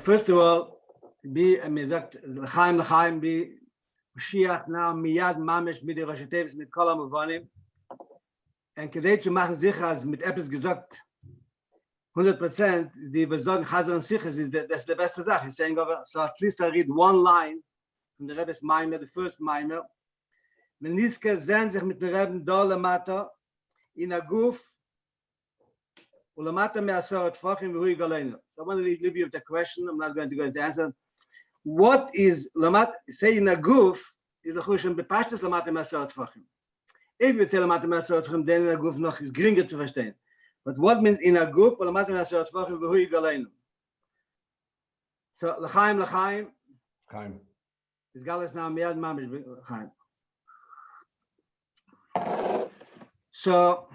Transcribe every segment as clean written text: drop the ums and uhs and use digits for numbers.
first of all, be L'chaim, be Mashiach now miyad mamish mit der Rosh Tevis mit kol ha'muvanim. And kedei zu machen sichas mit etwas gesagt 100%, die wir sagen Chazar and Sichas is that's the best Sache. He's saying over, so at least I read one line from the Rebbe's Maimer, the first Maimer. Meniske sehen sich mit dem Rebbe da lemata in a guf ulamata me'asor tfachim v'hui galeinu. So I want to leave you with a question. I'm not going to go into answer. What is lamata? Say in a guf is the chushim bepashtas lamata me'asor tfachim. If you say lamata me'asor tfachim, then in a guf noch is geringer to verstehen. But what means in a guf ulamata me'asor tfachim v'hui galeinu? So l'chaim. Chaim. Is galas now miyad mamish l'chaim. So,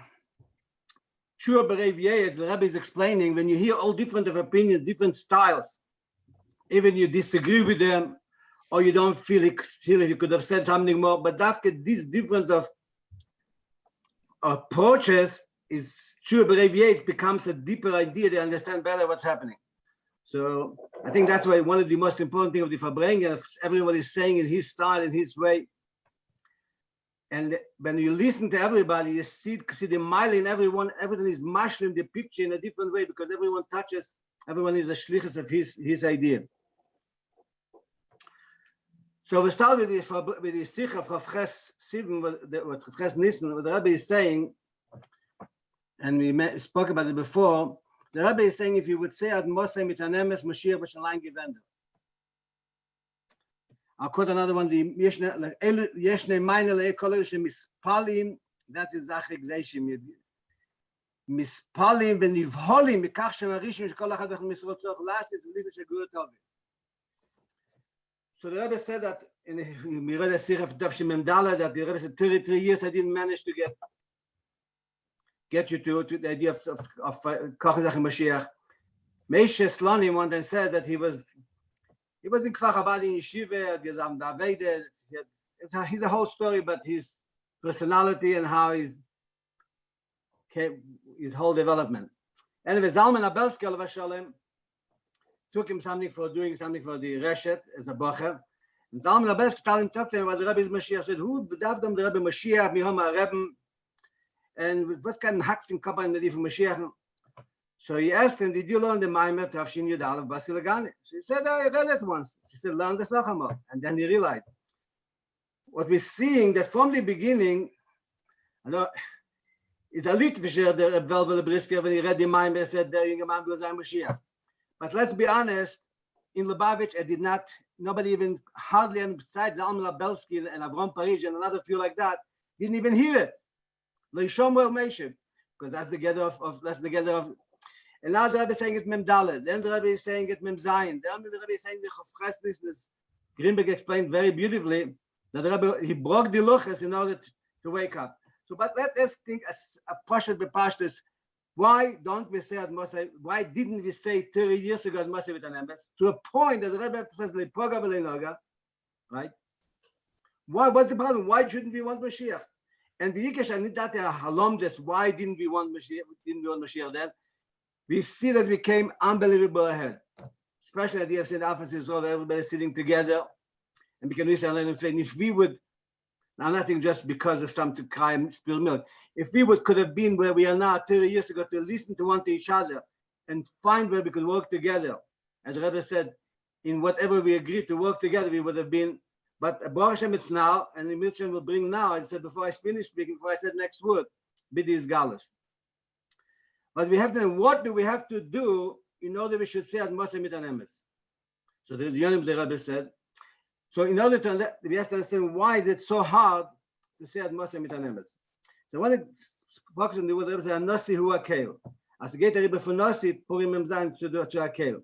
sure, the Rebbe is explaining, when you hear all different of opinions, different styles, even you disagree with them, or you don't feel it you could have said something more, but after these different of approaches, is true, it becomes a deeper idea, they understand better what's happening. So, I think that's why one of the most important things of the Farbrengen, everyone is saying in his style, in his way. And when you listen to everybody, you see the mile in everyone, everything is mashlim the picture in a different way because everyone touches, everyone is a shlichus of his idea. So we start with the sikh of Ches Sivan, what Ches Nissen, what the Rebbe is saying, and we spoke about it before. The Rebbe is saying if you would say ad Moshe mitanemes Mashiach v'shalayim givenda. I'll quote another one. The Yeshne Mainele Ekolishe Mispalim. That is Zachigzation. Mispalim when Nivholim Mikach Shemarishim Shkol Achad V'Chol Misrotzot Lasis V'Lifish Agur Tovi. So the Rebbe said that in Mirada Siraf Dav Shemem Dala that the Rebbe said 33 years I didn't manage to get you to the idea of Kachazach Mashiach. Meishe Sloni one time said that he was in Kfar Chabad in Yeshiva, he's a whole story, but his personality and how his whole development. Anyway, Zalman Abelski Alav Shalom took him doing something for the Reshet as a bocher. And Zalman Abelski talked to him about the Rebbe's Mashiach. Said, "Who bedarf dem the Rebbe Mashiach? Wir haben Rebbe, and was kein Hack in Kappa in the Mashiach." So he asked him, "Did you learn the Maimer Tavshin Yud Aleph Basilagani?" So he said, "I read it once." She said, "Learn this Neshama." And then he realized what we're seeing that from the beginning, is a Litvisher, the Velvel Brisker, when he read the Maimer, said, "The young man will sein Mashiach." But let's be honest, in Lubavitch, I did not, nobody even, hardly, and besides Zalman Abelski and Avram Parij and another few like that, didn't even hear it. Because that's the gather of. And now the Rebbe is saying it Mem Dalet, then the Rebbe is saying it Mem Zayin, then the Rebbe is saying the Chofchesnis, this Grimberg explained very beautifully, that the Rebbe, he broke the luchas in order to wake up. So, but let us think as a Pashat Bepashtas, why don't we say at Moshe, why didn't we say 30 years ago at Moshe with an emes, to a point that the Rebbe says, Lepoga v'leinoga, right? What's the problem? Why shouldn't we want Mashiach? And the Yikesh, I need that halom this, why didn't we want Mashiach then? We see that we came unbelievable ahead, especially at the St. Alpha's all everybody sitting together, and we can listen and say, if we would, now nothing just because of some to cry and spill milk, if we could have been where we are now 30 years ago to listen to one to each other and find where we could work together, as Rebbe said, in whatever we agreed to work together, we would have been. But Baruch Hashem, it's now, and the Milchan will bring now. I said before I finish speaking, before I said next word, Bidi is Galus. But we have to, what do we have to do in order we should say Ad Moshe mit an emes? So the Yonim the Rebbe said. So in order to, we have to understand why is it so hard to say Ad Moshe mit an emes. So when it focuses on the word Rebbe said, Nasi hu akel. As a gate Rebbe for Nasi, Purim Memzayin to akel.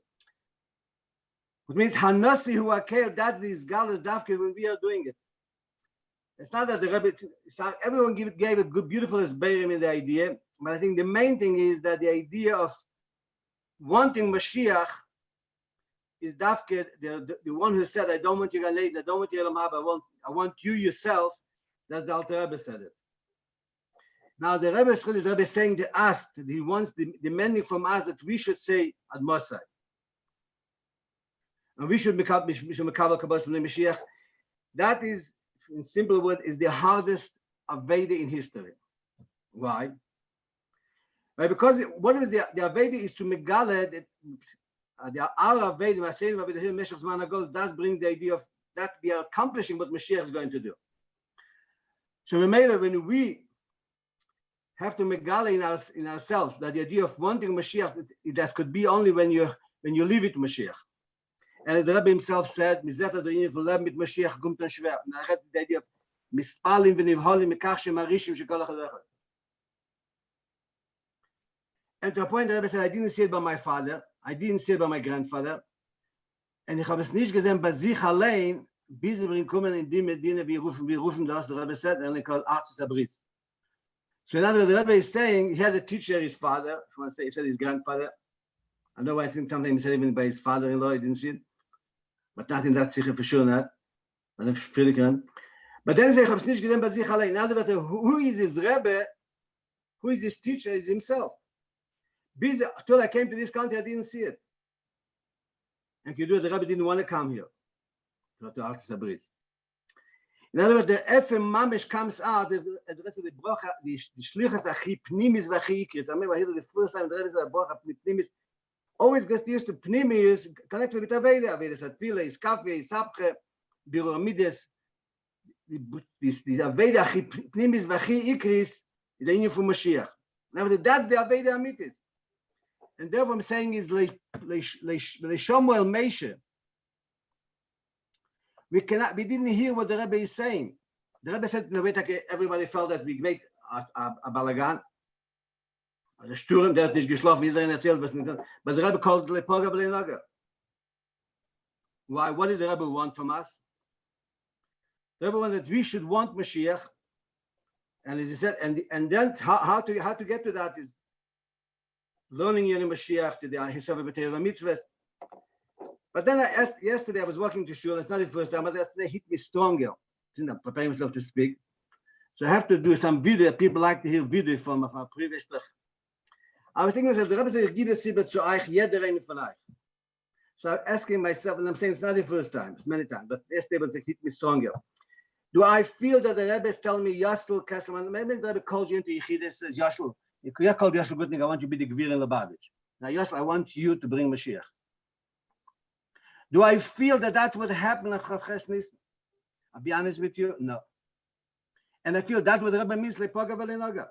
Which means Hanasi hu akel, that's the Galus Dafke when we are doing it. It's not that the Rebbe, everyone gave a good, beautiful esbeirim in the idea, but I think the main thing is that the idea of wanting Mashiach is Dafke, the one who said, I don't want you Galei, I don't want you Elam Haba, I want you yourself, that's the Alter Rebbe said it. Now the Rebbe is saying to us that he wants demanding from us that we should say Ad Moshe. and we should become Kabbalah from the Mashiach. That is, in simple words, is the hardest Aveda in history. Why? Right, because what is the Aveda is to Megala that the our Aveda, Masayim Aveda, Meshach Zman HaGol does bring the idea of that we are accomplishing what Mashiach is going to do. So when we have to Megala in ourselves that the idea of wanting Mashiach, that could be only when you live with Mashiach. And the Rebbe himself said, "Mizet adonai v'lev mit Mashiach gumt shver." And I read the idea of mispalim v'nivholim mekach shemarishim shekol echad echad. And to a point, the Rebbe said, "I didn't see it by my father. I didn't see it by my grandfather. And ich habe es nicht gesehen bei sich allein, bis wir kommen in die Medina, wir rufen das." The Rebbe said, and they call Arzus Abritz. So in other words, the Rebbe is saying he had a teacher, his father. If you want to say, he said his grandfather. I know I think sometimes he said even by his father-in-law, he didn't see it. But not in that sicher for sure not. But then he said, ich habe es nicht gesehen bei sich allein. In other words, who is his Rebbe? Who is his teacher? Is himself. Until I came to this country, I didn't see it. And the Rebbe didn't want to come here. To Arzus Abritz. In other words, the etzem mamish comes out, the rest of the brocha, the shlichas achi pnimis v'achi ikris. I remember I heard the first time the Rebbe said brocha pnimis, always gets used to pnimis, connected with Aveda. Aveda is atfila, is kafia, is sapche, biramides, this Aveda achi pnimis v'achi ikris, the union for Mashiach. Now that's the Aveda amitis. And therefore I'm saying is le Shomuel Meishe. We didn't hear what the Rebbe is saying. The Rebbe said, everybody felt that we made a balagan. The Sturm, der hat nicht geschlafen, jeder erzählt, was nicht. But the Rebbe called it Lepoga B'leinaga. Why? What did the Rebbe want from us? The Rebbe wanted that we should want Mashiach. And as he said, and then how to get to that is learning Yoni Mashiach, to the Yosef mitzvahs. But then yesterday I was walking to shul. It's not the first time, but yesterday hit me stronger. I'm preparing myself to speak. So I have to do some video. People like to hear video from our previous stuff. I was thinking, the Rebbe said, "Give a sibet to euch, jeder eine von euch." So I'm asking myself, and I'm saying it's not the first time, it's many times, but yesterday was hit me stronger. Do I feel that the Rebbe is telling me, Yosef, Kesselman, maybe the Rebbe calls you into Yachid and says, "Yosef, you called Yosef Gutnik, I want you to be the Gvir in Lubavitch. Now, Yosef, I want you to bring Mashiach." Do I feel that would happen at Chav Chesnis? I'll be honest with you, no. And I feel that what the Rebbe means, Lepoga V'leinaga.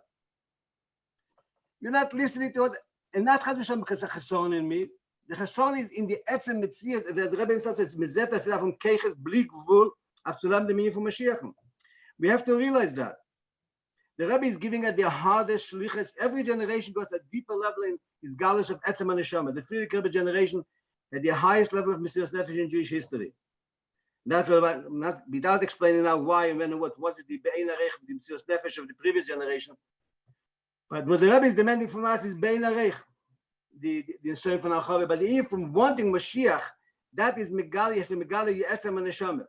You're not listening to it, and not Chazushan because of Cheson in me. The Cheson is in the etzem mitzias. The Rebbe himself says, "Mizet asila from Keiches bli gvul aftulam the meaning for Mashiach." We have to realize that the Rebbe is giving at the hardest shlichus. Every generation goes at deeper level in his galish of etzem and Neshama. The Friedrich Rebbe generation at the highest level of Mesiras Nefesh in Jewish history. That's what not without explaining now why and when and what is the Be'ein Arech, the Mesiras Nefesh of the previous generation. But what the Rebbe is demanding from us is Be'ein Arech, the instruction from our but even from wanting Mashiach, that is Megali, Megali, etzem and Neshama.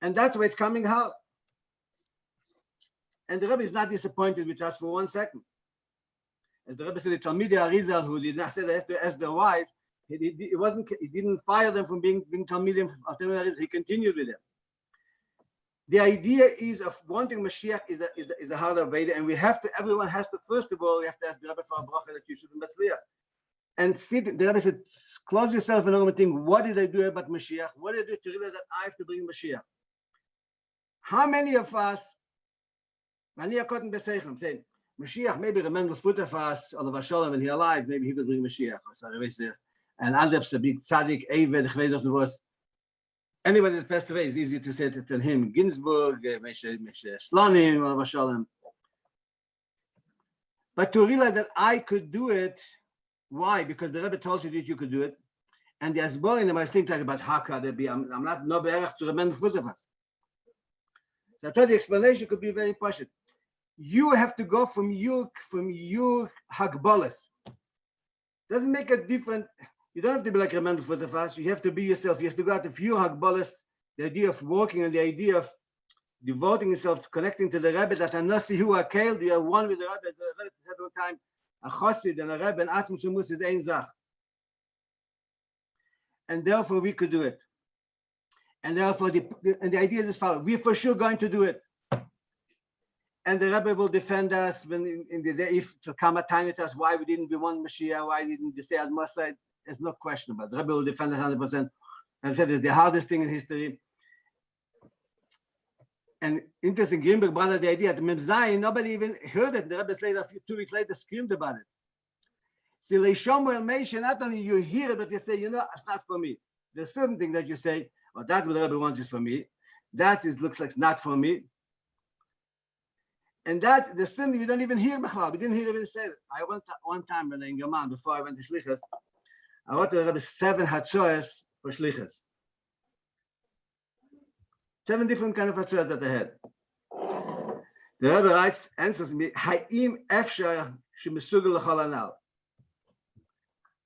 And that's why it's coming out. And the Rebbe is not disappointed with us for 1 second. As the Rebbe said, the Talmidei Arizal, who did not say they have to ask their wife, he didn't fire them from being Talmidim of Talmidei Arizal. He continued with them. The idea is of wanting Mashiach is a hard Aveda, and everyone has to, first of all, you have to ask the Rebbe for a bracha that you should be Matzliach. And see, the Rebbe said, close yourself and think, what did I do about Mashiach? What did I do to realize that I have to bring Mashiach? How many of us, saying, Mashiach, maybe the man will foot of us, or the Vashalom, when he's alive, maybe he could bring Mashiach. And Adab's a big tzaddik, Eved, the was. Anybody that's passed away, it's easy to say to him, Ginsburg, Slonim, or Vashalom. But to realize that I could do it, why? Because the Rebbe told you that you could do it. And the Asborim, I was thinking about how could there be, I'm not no be'erach to the man foot of us. So I thought the explanation could be very partial. You have to go from your hagbolas. Doesn't make a difference. You don't have to be like a man for the fast. You have to be yourself. You have to go out of your hagbolas. The idea of walking and the idea of devoting yourself to connecting to the Rebbe. That anasi hu akel. You are one with the Rebbe. The Rebbe said one time, a chosid and a Rebbe and atzmus umus is ein zach. and therefore we could do it. And therefore, the idea is as follows: we're for sure going to do it. And the Rebbe will defend us when in the day, if to come a time with us, why we didn't want Mashiach, why didn't we say al Masai? There's no question about it. The Rebbe will defend us 100%. And I said it's the hardest thing in history. And interesting, Greenberg brought up the idea that Mem Zayin, nobody even heard it. The Rebbe later, 2 weeks later, screamed about it. See, Leishomu El Meisha, not only you hear it, but you say, it's not for me. There's certain things that you say, well, that's what the Rebbe wants is for me. That looks like it's not for me. And that, the sin you don't even hear Bechlal. We didn't hear even say it. I went one time in German, before I went to Shlichus, I wrote to the Rebbe 7 Hatzoes for Shlichus. 7 different kind of Hatzoes that I had. The Rebbe writes, answers me, Ha'im Efshar Shemesugel L'chol Anal.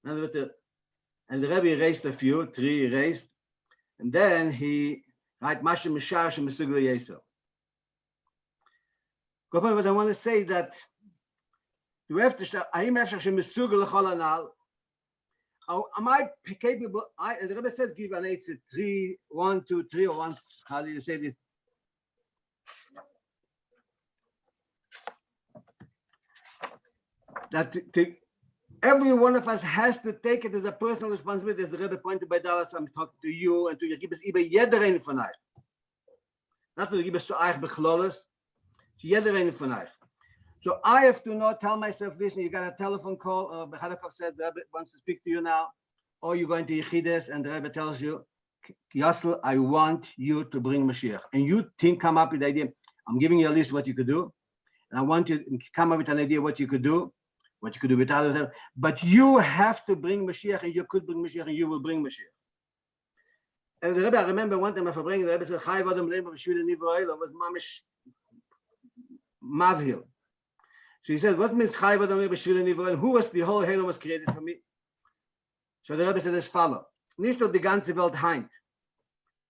And the Rebbe erased a few, 3 erased. And then he writes, Masha Mishar Shemesugel Yesel. What I want to say that you have to start. Am I capable? The Rebbe said, give an etzem 3, 1, 2, 3, or 1. How do you say this? That every one of us has to take it as a personal responsibility. As the Rebbe pointed by Dallas, I'm talking to you and to you. Give us even jeder een van euch. Not to give us to euch bechlolles. So I have to not tell myself, listen, you got a telephone call, or Bechadakov says the Rebbe wants to speak to you now, or you're going to Yechides and the Rebbe tells you, Yosel, I want you to bring Mashiach. And you come up with the idea, I'm giving you a list of what you could do, and I want you to come up with an idea what you could do with others, but you have to bring Mashiach, and you could bring Mashiach, and you will bring Mashiach. And the Rebbe, I remember one time I bringing the Rebbe said, Chai Vadam Leim B'Shvil Nivroel, was mamish Mavhil. So he said, what means Chai Vadam Leim B'Shvil Nivroel? Who was the whole Halo was created for me? So the Rebbe said as follows. Nicht nur die ganze Welt heint.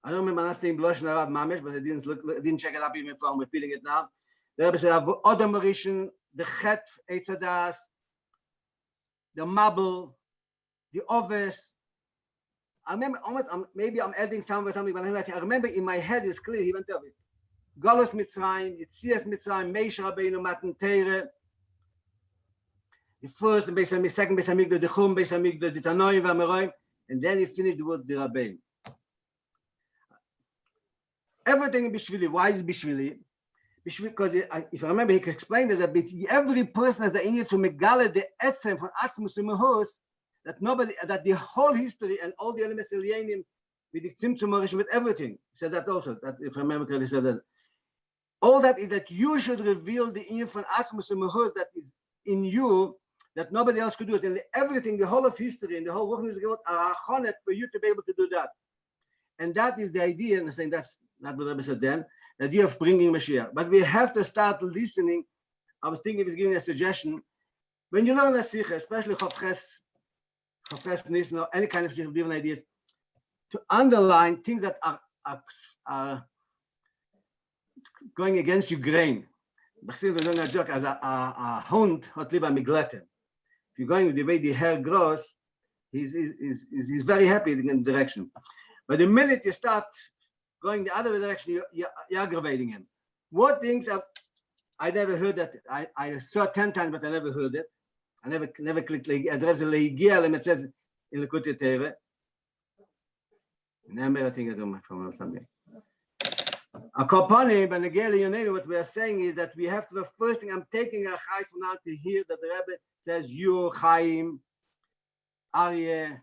I don't remember not saying Blush Arab Mamish, but I didn't check it up even before I'm repeating it now. The Rebbe said, Adam Rishon, the Chet, Eitzadas, the Mabel, the Oves. I remember almost, maybe I'm adding somewhere something, but I remember in my head it's clear, he went over it. Galus Mitzrayim, Yitzias Mitzrayim, Meish Rabbeinu, Matan Teire, the first and the second, Beis Hamikdash, the Chum, Beis Hamikdash, the Tanoim, V'Ameroim, and then he finished the word the Rabbeinu. Everything in Bishvili. Why is Bishvili? Because if I remember, he explained that every person has the inyan to megale the etzem from atzmus umehus, that the whole history and all the elements alienim with the tzimtzum with everything. He says that also. That if I remember correctly, he said that all that is that you should reveal the inyan from atzmus umehus that is in you, that nobody else could do it, and everything, the whole of history and the whole world is are achonet for you to be able to do that. And that is the idea, and I'm saying that's not what Rebbe said then, the idea of bringing Mashiach. But we have to start listening. I was thinking, he was giving a suggestion. When you learn a sikha, especially Chofches Nisno, any kind of sikha, different ideas, to underline things that are going against your grain. We're doing a joke as a hund hot lieber migletten. If you're going with the way the hair grows, he's very happy in the direction. But the minute you start going the other direction, you're aggravating him. What things I never heard that I saw 10 times, but I never heard it. I never clicked. There's a leigia, it says in the Likutei Torah. Never think I do from something. A company, but again, what we are saying is that we have to. The first thing I'm taking a chai from now to hear that the Rebbe says you, Chaim, Aryeh,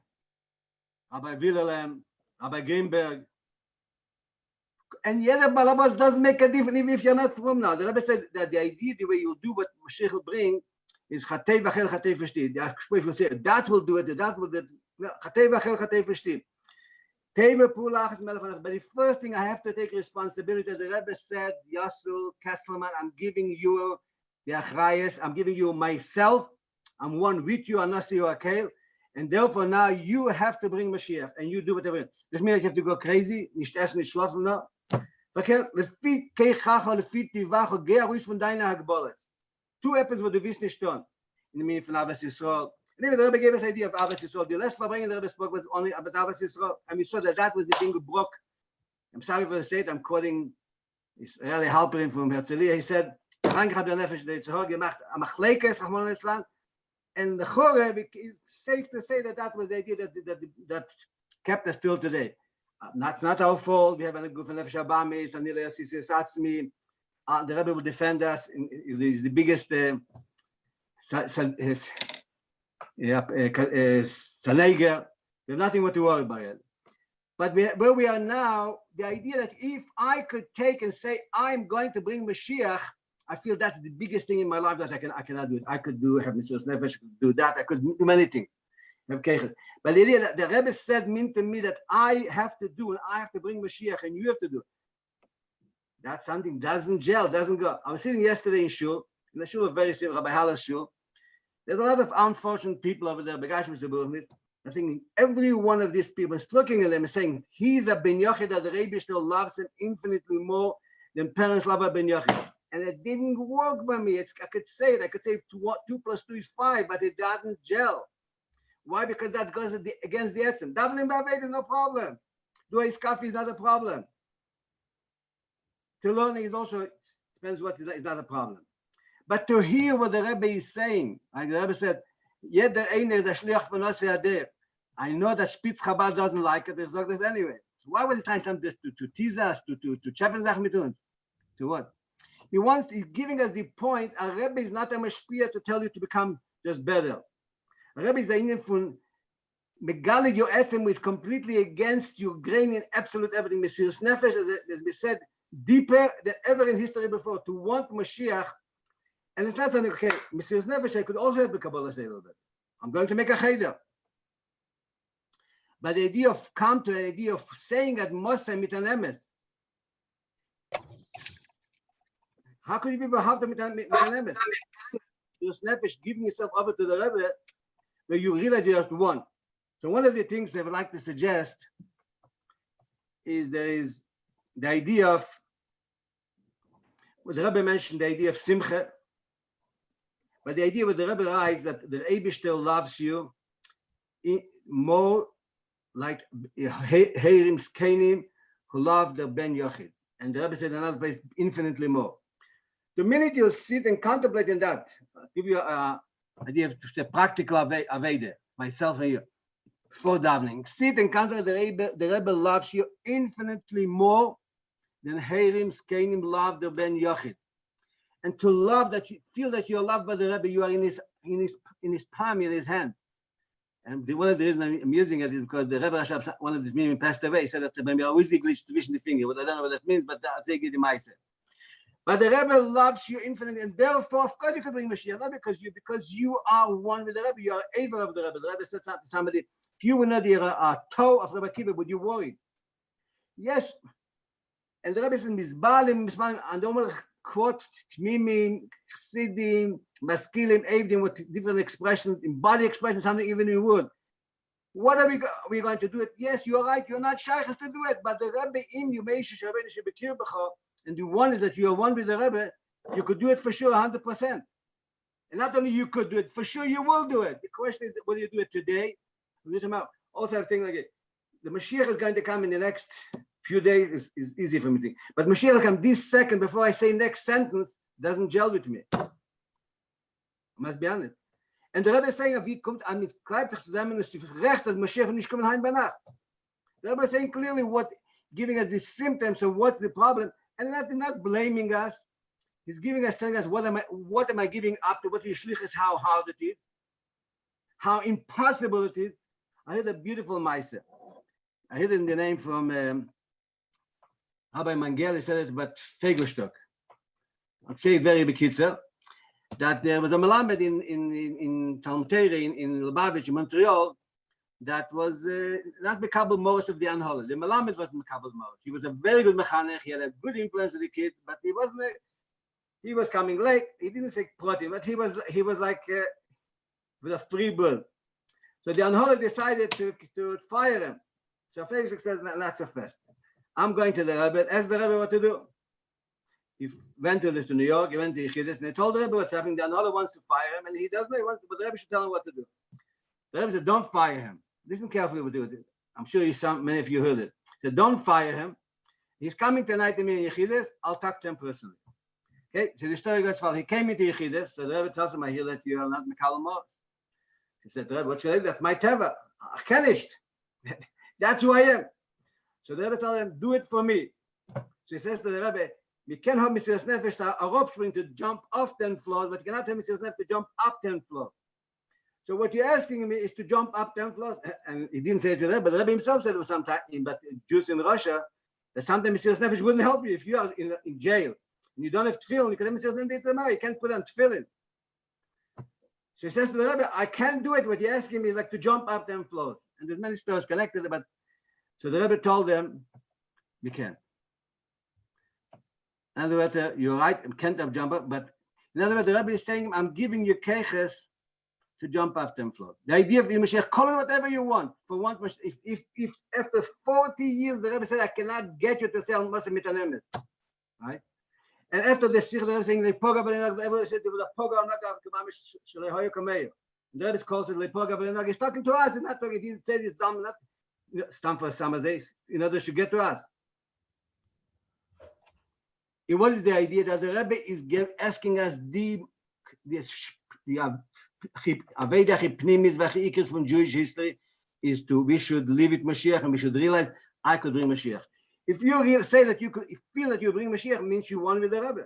Rabbi Wilhelm, Rabbi Greenberg. And yet, Balabas doesn't make a difference even if you're not from now. The Rebbe said that the idea, the way you do what Mashiach will bring, is Chatei v'achel Chatei v'shti. If you say that will do it, that will do it. Chatei v'achel Chatei v'shti. But the first thing I have to take responsibility. The Rebbe said, Yosef, Kesselman, I'm giving you the achrayes. I'm giving you myself. I'm one with you. I'm not see you akel. And therefore now you have to bring Mashiach and you do whatever. This means you have to go crazy. Nicht essen, nicht schlafen, no. Okay, lefit keichacha, lefit tivacha, geh ruhig von deiner Hagboles. 2 etwas, wo du wirst nicht tun. In der Minute von Abbas Yisrael, And even the Rebbe gave us the idea of Abbas Yisrael. The last Fabring the Rebbe spoke was only about Abbas Yisrael, and we saw that was the thing who broke. I'm sorry for the state, I'm quoting Israeli Halperin from Herzliya. He said, and the Chore, it's safe to say that was the idea that kept us till today. That's not our fault. We have a good Nefesh Abamis, and the Rebbe will defend us. He's the biggest Saneger. We have nothing more to worry about it. But where we are now, the idea that if I could take and say, I'm going to bring Mashiach, I feel that's the biggest thing in my life that I cannot do it. I could have Mesiras Nefesh, do that. I could do many things. Okay. But the idea that the Rebbe said mean to me that I have to do, and I have to bring Mashiach, and you have to do. That's something doesn't gel, doesn't go. I was sitting yesterday in Shul, in the Shul of very simple, Rabbi Haller's Shul. There's a lot of unfortunate people over there. I'm thinking every one of these people is looking at them and saying, he's a Ben Yachid that the Rebbe still loves him infinitely more than parents love a Ben Yachid. And it didn't work by me. I could say it. I could say 2 + 2 is 5, but it doesn't gel. Why? Because that goes against the etzem. Davening b'aved is no problem. Doing coffee is not a problem. To learning is also, depends what is not a problem. But to hear what the Rebbe is saying, like the Rebbe said, Jeder eine is a shliach von Nosei Adar. I know that Spitz Chabad doesn't like it, but he this anyway. So why was it time to tease us, to chappen Sachen mit uns? To what? He's giving us the point, a Rebbe is not a Mashpia to tell you to become just better. A Rebbe is a Indian from Megalig your etzem is completely against your grain in absolute everything. Mesiras Nefesh, as we said, deeper than ever in history before. To want Mashiach, and it's not something, okay, Mesiras Nefesh, I could also help the Kabbalah say a little bit. I'm going to make a cheder. But the idea of come to the idea of saying that Moshe mit an emes. How could you be behaved mit an emes? Mesiras Nefesh, giving yourself over to the Rebbe, where you realize you have to want. So one of the things I would like to suggest is there is the idea of what the Rebbe mentioned, the idea of simcha, but the idea what the Rebbe writes that the Rebbe still loves you more like Heirim Skenim who love the Ben Yachid, and the Rebbe said in another place infinitely more. The minute you sit and contemplate in that, I'll give you an idea of a practical aveda, myself and you. For davening, sit and contemplate the Rebbe loves you infinitely more than Heirim Skenim love the Ben Yachid. And to love that, you feel that you're loved by the Rebbe, you are in his palm, in his hand. And one of the reasons I'm using it is because the Rebbe Rashab, one of the meaning passed away, he said that maybe I always English twist the finger, but I don't know what that means, but I'll say it in my set. But the Rebbe loves you infinitely, and therefore, of course, you can bring Mashiach, not because you are one with the Rebbe, you are able of the Rebbe. The Rebbe said to somebody, if you were not a toe of Rebbe Kiva, would you worry? Yes. And the Rebbe says, Mizbalim, and don't quote Tmimim, Chassidim, Maskilim, Avdim, with different expressions, in body expressions, something even in word. What are we going to do it? Yes, you're right, you're not shy to do it, but the Rebbe in you, and the one is that you are one with the Rebbe, you could do it for sure 100%. And not only you could do it, for sure you will do it. The question is, will you do it today? Will you do it tomorrow? Also, I think like it. The Mashiach is going to come in the next few days, is easy for me to think. But Mashiach will come this second before I say next sentence, doesn't gel with me. I must be honest. And the Rebbe is saying, wie kommt an, es kleibt sich zusammen, es ist recht, dass Mashiach nicht kommen heim bei Nacht. The Rebbe is saying clearly giving us the symptoms of what's the problem, and not blaming us. He's giving us, telling us what am I giving up to, what the shlich is, how hard it is, how impossible it is. I heard a beautiful Maisa. I heard it in the name from Rabbi Mangel, he said it, but Fegelstock. I'll say it very bekitzer, that there was a Melamed in Talmud Torah in Lubavitch, in Montreal, that was not Mekabel Morris of the Anholah. The Melamed was Mekabel Morris. He was a very good mechanech. He had a good influence on the kids, but he was coming late. He didn't say proti, but he was like with a free bird. So the Anholah decided to fire him. So Felix says, not so fast. I'm going to the Rebbe, ask the Rebbe what to do. He went to New York, he went to Yechidus, and he told the Rebbe what's happening. The Anholah wants to fire him, and he doesn't know, but the Rebbe should tell him what to do. The Rebbe said, don't fire him. Listen carefully what it. I'm sure many of you heard it. He said, don't fire him. He's coming tonight to me in Yechidus. I'll talk to him personally. Okay, so the story goes well. He came into Yechidus, so the Rebbe tells him, I hear that you are not Mekal Mos. He said, Rebbe, what should I do? That's my teva. Achkenisht. That's who I am. So the Rebbe told him, do it for me. So he says to the Rebbe, we can have Mesiras Nefesh, a rope spring to jump off 10 floors, but you cannot have Mesiras Nefesh to jump up 10 floors. So what you're asking me is to jump up 10 floors. And he didn't say it to the Rebbe, but the Rebbe himself said it was sometime, but Jews in Russia, that sometimes Mesiras Nefesh wouldn't help you if you are in jail. And you don't have tefillin, you can have Mesiras Nefesh tomorrow, you can't put on tefillin. So he says to the Rebbe, I can't do it. What you're asking me is like to jump up 10 floors. And there's many stories connected, but so the Rebbe told them, you can. In other words, you're right, you can't have jump up, but in other words, the Rebbe is saying, I'm giving you keches to jump up 10 floors. The idea of Mashiach, call it whatever you want. For one, if after 40 years, the Rebbe said, I cannot get you to say Al-Masa Mitanemes. Right? And after the Sikh, the Rebbe is saying, everyone said, the Rebbe calls it, he's talking to us, he's not talking, he didn't say this, not stand for some days, in order to get to us. And what is the idea that the Rebbe is asking us the Avedah Pnimis V'Ikris from Jewish history is to we should live with Mashiach and we should realize I could bring Mashiach. If you say that you could feel that you bring Mashiach, means you want with the Rebbe.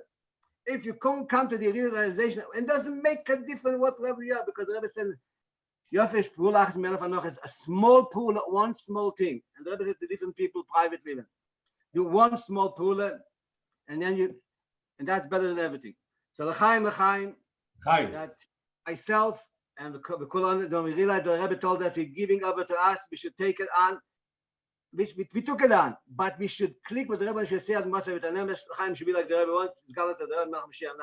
If you can't come to the realization, it doesn't make a difference what level you are, because the Rebbe said Yosef is a small pool, one small thing. And the Rebbe said to different people privately, do one small pool, and then and that's better than everything. So l'chaim, that myself and the Kulan, when we realized the Rebbe told us he's giving over to us, we should take it on. We took it on, but we should click with the Rebbe. Should say, "L'chaim should be like the Rebbe wants." It's got to the Rebbe Mashpia.